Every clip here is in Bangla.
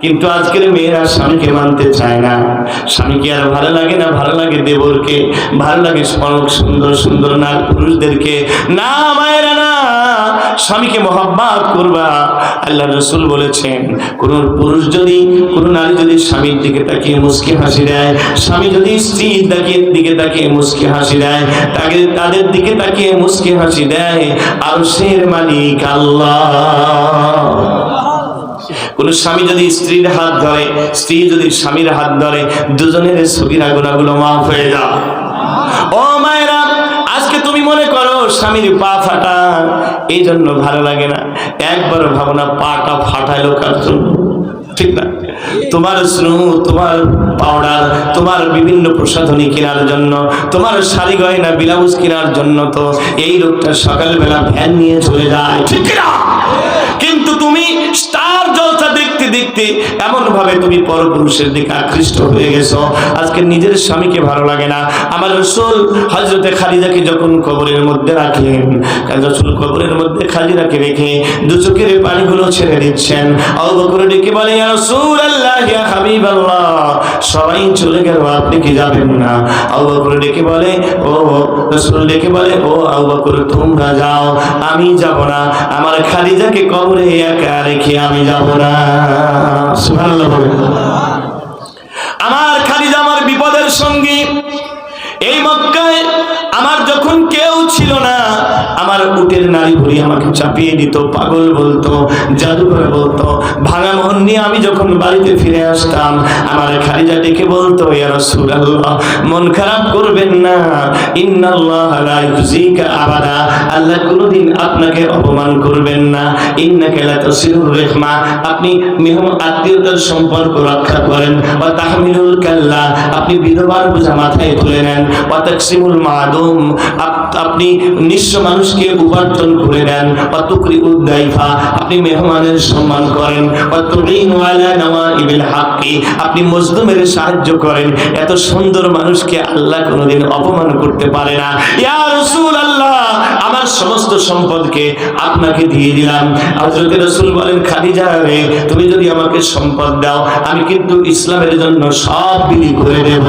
কিন্তু আজকের মেয়েরা স্বামীকে মানতে চায় না। স্বামীকে আর ভালো লাগে না, ভালো লাগে দেবরকে, ভালো লাগে সুন্দর সুন্দর নারী পুরুষদেরকে। না মায়েরা না, স্বামীকে মহব্বত করবা। আল্লাহ রাসূল বলেছেন, কোন পুরুষ যদি, কোন নারী যদি স্বামীর দিকে তাকিয়ে মুস্কি হাসি দেয়, স্বামী যদি স্ত্রীর দিকে তাকিয়ে মুস্কি হাসি দেয়, তাদের দিকে তাকিয়ে মুস্কি হাসি দেয়, আরশের মালিক আল্লাহ। কোন স্বামী যদি স্ত্রীর হাত ধরে, স্ত্রী যদি স্বামীর হাত ধরে, দুজনের সগীরা গুনাহগুলো মাফ হয়ে যায়। ও মায়েরা, আজকে তুমি মনে করো স্বামীর পা ফাটা, এই জন্য ভালো লাগে না। একবার ভাবো না পাটা ফাটাইলো কার জন্য? ঠিক না? তোমার স্নু, তোমার পাউডার, তোমার বিভিন্ন প্রসাধনী কেনার জন্য, তোমার শাড়ি গয়না ব্লাউজ কেনার জন্য তো এই লোকটা সকালবেলা ভ্যান নিয়ে চলে যায়, ঠিক না? কিন্তু তুমি স্টার জলসা দেখতে দেখতে এমন ভাবে তুমি পরপুরুষের দিকে আকৃষ্ট হয়ে গেছো, আজকে নিজের স্বামীকে ভালো লাগে না। আমার রাসূল হযরতে খাদিজাকে যখন কবরের মধ্যে রাখলেন, রাসূল কবরের মধ্যে খাদিজাকে রেখে দু চোখের পানিগুলো ছেড়ে দিচ্ছেন। আবু বকর ডেকে বলে, ইয়া রাসূলুল্লাহ, ইয়া হাবিবাল্লাহ, সবাই চলে গেল, আপনি কি যাবেন না? আবু বকর ডেকে বলে, ও রাসূল ডেকে বলে, ও আবু বকর তোমরা যাও, আমি যাব না। আমার খাদিজাকে কবরে একা রেখে আমি যাব না। সুবহানাল্লাহ। আমার খাদিজা আমার বিপদের সঙ্গী। এই মক্কায় আমার যখন কেউ ছিল না, আমার উটের নারী ভুড়ি আমাকে চাপিয়ে দিত, পাগল বলতো, জাদুকর বলতো। ভাঙা মন নিয়ে আমি যখন বাড়িতে ফিরে আসতাম, আমার খাদিজা ডেকে বলতো, ইয়া রাসূলুল্লাহ, মন খারাপ করবেন না, ইন্নাল্লাহ লা ইউযিকা আবাদা, আল্লাহ কোনোদিন আপনাকে অপমান করবেন না। ইন্নাকা লা তাসিলুর রাহমা, আপনি আত্মীয়তার সম্পর্ক রক্ষা করেন। ওয়া তাহমিলুল কাল্লা, আপনি বিধবার বোঝা মাথায় তুলে নেন। ওয়া তাকসিমুল মাদুম, আপনি নিঃস্ব মানুষকে উপার্জন করে দেন। ওয়া তুকরিউদ দাইফা, আপনি মেহমানের সম্মান করেন। ওয়া তুঈনু আলা নওয়াইবিল হাক্কি, আপনি মজলুমের সাহায্য করেন। এত সুন্দর মানুষকে আল্লাহ কোনোদিন অপমান করতে পারে না। ইয়া রাসূলুল্লাহ, আমার সমস্ত সম্পদকে আপনাকে দিয়ে দিলাম। হযরত রাসূল বলেন, খাদিজা রে, তুমি যদি আমাকে সম্পদ দাও, আমি কিন্তু ইসলামের জন্য সব বিলি করে দেব।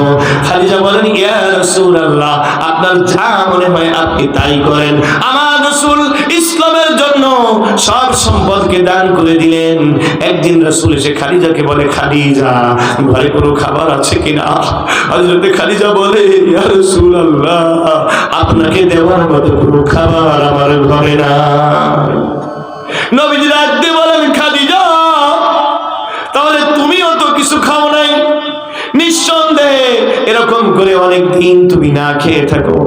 খাদিজা বলেন, ইয়া রাসূলুল্লাহ, আপনার যা মনে হয় আপনি তাই করেন। আমার রাসূল ইসলামের জন্য সব সম্পদকে দান করে দিলেন। একদিন রাসূল এসে খাদিজাকে বলে, খাদিজা, ঘরে কোনো খাবার আছে কিনা? হযরত খাদিজা বলে, ইয়া রাসূলুল্লাহ, আপনাকে দেওয়ার মতো কোনো খাবার আমার ঘরে নাই। নবীজি রাখতে বলেন, খাদিজা, তাহলে তুমিও তো কিছু খাও নাই। নিঃসন্দেহে এরকম করে অনেক দিন তুমি না খেয়ে থাকো,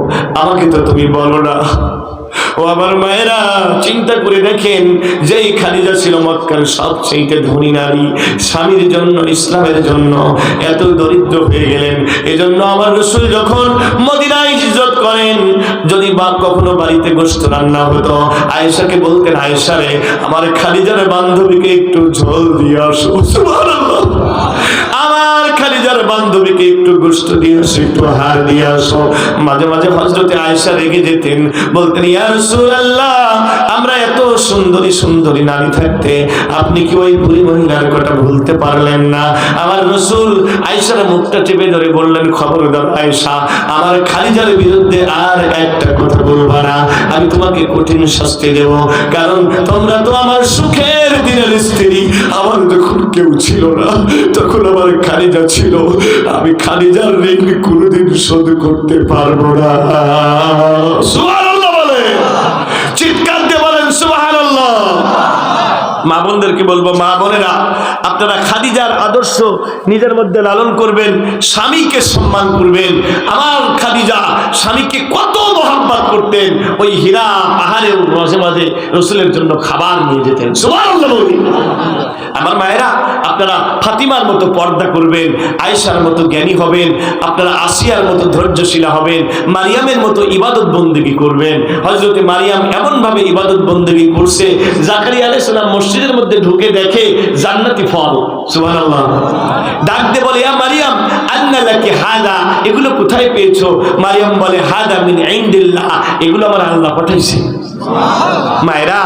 আমাকে তো তুমি বলো না। ও আমার মায়েরা, চিন্তা করে দেখেন, যেই খাদিজা ছিল মক্কার সবচেয়ে ধনী নারী, স্বামীর জন্য, ইসলামের জন্য এত দরিদ্র হয়ে গেলেন। এজন্য আমার রাসূল যখন মদিনায় হিজরত করেন, যদি বা কখনো বাড়িতে গোশত রান্না হতো, আয়েশাকে বলতেন, আয়েশা রে, আমার খাদিজার বান্ধবীকে একটু ঝোল দিয়ে আসো। সুবহানাল্লাহ। আমার খাদিজার বান্ধবীকে একটু গোশত দিয়ে আসো, একটু হাড় দিয়ে আসো। মাঝে মাঝে হযরতে আয়েশা রেগে যেতেন, বলতেন, ইয়া রাসূলুল্লাহ, আমরা এত সুন্দরী সুন্দরী নারী থাকতে আপনি কি ওই বুড়ি মহিলার কথা ভুলতে পারলেন না? আমার রাসূল আয়েশার মুখটা চেপে ধরে বললেন, খবরদার আয়েশা, আমার খাদিজার বিরুদ্ধে আর একটা কথা বলবা না, আমি তোমাকে কঠিন শাস্তি দেব। কারণ তোমরা তো আমার সুখের দিনের স্ত্রী। আমার যখন কেউ ছিল না, তখন আমার খাদিজা ছিল। আমি খাদিজার ঋণ কোনোদিন শোধ করতে পারবো না। সুবহানাল্লাহ বলে, চিৎকার দিয়ে বলেন সুবহানাল্লাহ। মা বোনদেরকে বলবো, মা বোনেরা, আপনারা খাদিজার আদর্শ নিজের মধ্যে লালন করবেন, স্বামীকে সম্মান করবেন। আমার খাদিজা স্বামীকে কত মহব্বত করতেন, ওই হীরা পাহাড়েও মাঝে মাঝে রাসূলের জন্য খাবার নিয়ে যেতেন। সুবহানাল্লাহ বলি। আমার মায়েরা, আপনারা ফাতিমার মতো পর্দা করবেন, আয়েশার মতো জ্ঞানী হবেন, আপনারা আসিয়ার মতো ধৈর্যশীলা হবেন, মারিয়ামের মতো ইবাদত বন্দেগী করবেন। হযরতে মারিয়াম এমন ভাবে ইবাদত বন্দেগী করছে, জাকারিয়া আলাইহিস সালাম মসজিদের মধ্যে ঢুকে দেখে জান্নাতি ফল। সুবহানাল্লাহ। ডাক দিয়ে বলে, ইয়া মারিয়াম, আন্না লাকি হাদা, এগুলো কোথায় পেয়েছো? মারিয়াম বলে হাদা মিন ইনদিল্লাহ, এগুলো আমার আল্লাহ পাঠাইছে। মায়েরা,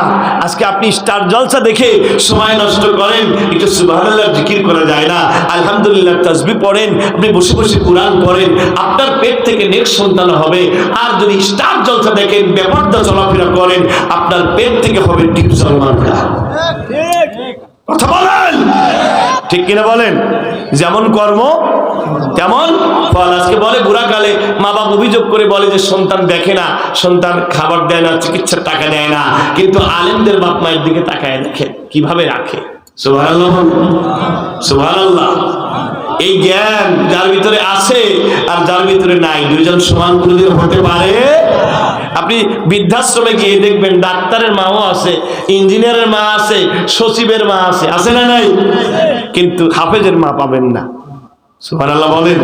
আজকে আপনি স্টার জলসা দেখে সময় নষ্ট করেন, একটু সুবহানাল্লাহ জিকির করা যায় না? আলহামদুলিল্লাহ তাসবিহ পড়েন, আপনি বসে বসে কোরআন পড়েন, আপনার পেট থেকে নেক্সট সন্তান হবে। আর যদি স্টার জলসা দেখেন, বেপরদা চলাফেরা করেন, আপনার পেট থেকে হবে টিপ সলমান খান। কথা বলেন, ঠিক কিনা বলেন? যেমন কর্ম তেমন ফল। আজকে বলে বুড়াকালে মা বাবা অভিযোগ করে বলে যে সন্তান দেখে না, সন্তান খাবার দেয় না, চিকিৎসার টাকা দেয় না, কিন্তু আলেমদের বাপ মায়ের দিকে তাকায় দেখে কিভাবে রাখে। সুবহানাল্লাহ, সুবহানাল্লাহ। এই জ্ঞান যার ভিতরে আছে আর যার ভিতরে নাই, দুইজন সমান কোনদিন হতে পারে? আপনি বৃদ্ধাশ্রমে গিয়ে দেখবেন ডাক্তারের মাও আছে, ইঞ্জিনিয়ারের মা আছে, সচিবের মা আছে, আছে না নাই? কিন্তু হাফেজের মা পাবেন না। সুবহানাল্লাহ বলেন।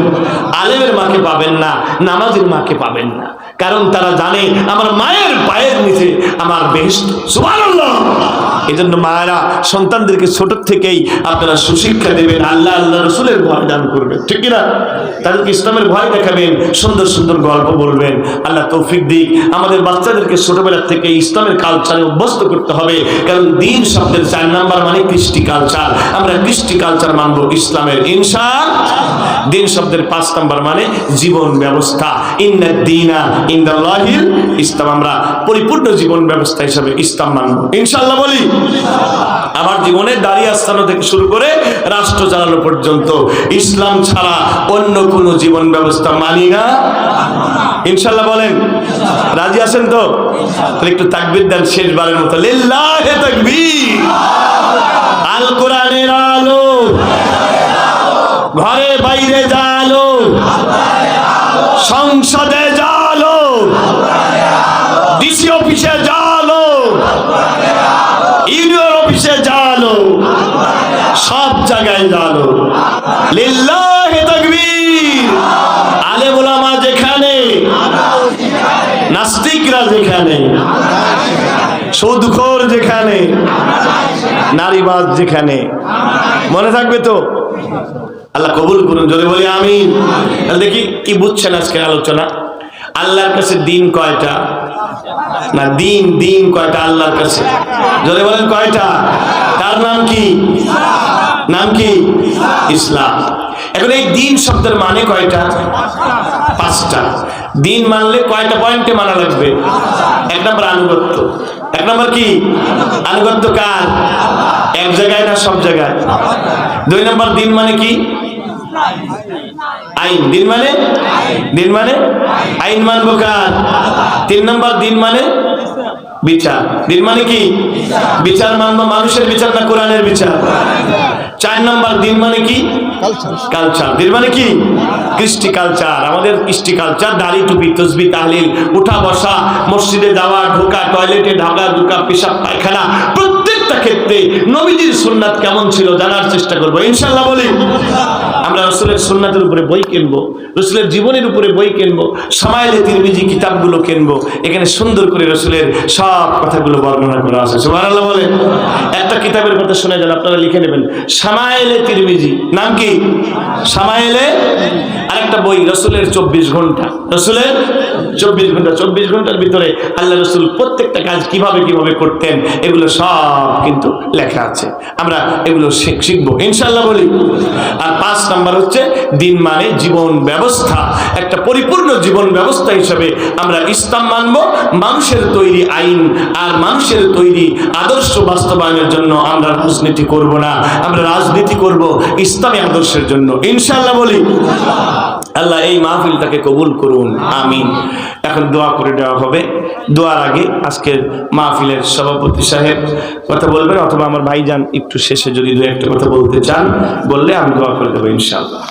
আলেমের মাকে পাবেন না, নামাজের মাকে পাবেন না, কারণ তারা জানে আমার মায়ের পায়ের নিচে আমার বেহেশত। সুবহানাল্লাহ। এই জন্য মায়েরা সন্তানদেরকে ছোট থেকেই আপনারা সুশিক্ষা দেবেন, আল্লাহ আল্লাহ রসুলের ভয় দান করবেন, ঠিক কিনা? তাদেরকে ইসলামের ভয় দেখাবেন, সুন্দর সুন্দর গল্প বলবেন। আল্লাহ তৌফিক দিক। আমাদের বাচ্চাদেরকে ছোটবেলা থেকে ইসলামের কালচারে অভ্যস্ত করতে হবে, কারণ দিন শব্দের 4 নাম্বার মানে কৃষ্টি কালচার। আমরা কৃষ্টি কালচার মানবো ইসলামের, ইনশাআল্লাহ। দিন শব্দের 5 নাম্বার মানে জীবন ব্যবস্থা। ইন্নাদ দীনা ইনদাল্লাহিল ইসলাম। আমরা পরিপূর্ণ জীবন ব্যবস্থা হিসাবে ইসলাম মানবো, ইনশাআল্লাহ বলি। আমার জীবনে দাঁড়িয়ে আস্তানো থেকে শুরু করে রাষ্ট্র চালানো পর্যন্ত ইসলাম ছাড়া অন্য কোন জীবন ব্যবস্থা মানি না, ইনশাআল্লাহ বলেন। রাজি আছেন তো? তাহলে একটু তাকবীর দেন শেষবারের মতো, লিল্লাহি তাকবীর। আল কোরআনের আলো ঘরে বাইরে জালো, সংসদে জালো, ডিসি অফিসে জালো, ইউনিয়ন অফিসে জালো, সব জায়গায় জালো। লিল্লাহি তাকবীর। আলেম ওলামা যেখানে, নাস্তিকরা যেখানে, সুদখোর যেখানে, নারীবাদ যেখানে। মনে থাকবে তো? আল্লাহ কবুল করুন, যদি বলি আমিন। তাহলে দেখি কি বুঝছেন আজকের আলোচনা। আল্লাহর কাছে দিন কয়টা? না, দিন দিন কয়টা আল্লাহর কাছে? যদি বলেন কয়টা? তার নাম কি? নাম কি? ইসলাম। এখন এই দিন শব্দের মানে কয়টা? 5টা। দিন মানলে কয়টা পয়েন্টে মানা লাগবে? 1 নম্বর আনুগত্য। 1 নম্বর কি? আনুগত্য কার? এক জায়গায় না সব জায়গায়? 2 নম্বর দিন মানে কি? আইন। দিন মানে? দিন মানে আইন মানবো কার? 3 নম্বর দিন মানে বিচার। দিন মানে কি? বিচার মানবো, মানুষের বিচার না কোরআনের বিচার? 4 নম্বর দিন মানে কি? কালচার। দিন মানে কি? কৃষ্টি কালচার। আমাদের কৃষ্টি কালচার দাড়ি টুপি তসবিহ তাহলিল, উঠা বসা, মসজিদে যাওয়া, ঢোকা, টয়লেটে ঢোকা, পেশাব পায়খানা, প্রত্যেকটা ক্ষেত্রে নবীজির সুন্নাত কেমন ছিল জানার চেষ্টা করবো, ইনশাআল্লাহ বলি। আমরা রাসূলের সুন্নাতের উপরে বই কিনবো, রাসূলের জীবনের উপরে বই কিনবো, শামাইলে তিরমিজি কিতাবগুলো কিনবো। এখানে সুন্দর করে রাসূলের সব কথাগুলো বর্ণনা করা আছে। সুবহানাল্লাহ বলেন। একটা কিতাবের কথা শুনে যান, আপনারা লিখে নেবেন, শামাইলে তিরমিজি। নাম কি? শামাইলে। আরেকটা বই রাসূলের 24 ঘন্টা। রাসূলের 24 ঘন্টা। 24 ঘন্টার ভিতরে আল্লাহ রাসূল প্রত্যেকটা কাজ কিভাবে কিভাবে করতেন এগুলো সব কিন্তু লেখা আছে। আমরা এগুলো শিখবো, ইনশাআল্লাহ বলি। আর 5 নাম্বার হচ্ছে দিন মানে জীবন ব্যবস্থা। একটা পরিপূর্ণ জীবন ব্যবস্থা হিসেবে আমরা ইসলাম মানবো। মানুষের তৈরি আইন আর মানুষের তৈরি আদর্শ বাস্তবায়নের জন্য আমরা রাজনীতি করব না, আমরা রাজনীতি করব ইসলামী আদর্শের জন্য, ইনশাআল্লাহ বলি। আল্লাহ এই মাহফিলটাকে কবুল করুন, আমিন। এখন দোয়া করে দেওয়া হবে। দোয়ার আগে আজকের মাহফিলের সভাপতি সাহেব কথা বলবেন, অথবা আমার ভাইজান একটু শেষে যদি 2-1টা কথা বলতে চান বললে আমি দোয়া করে দেবো, ইনশাআল্লাহ।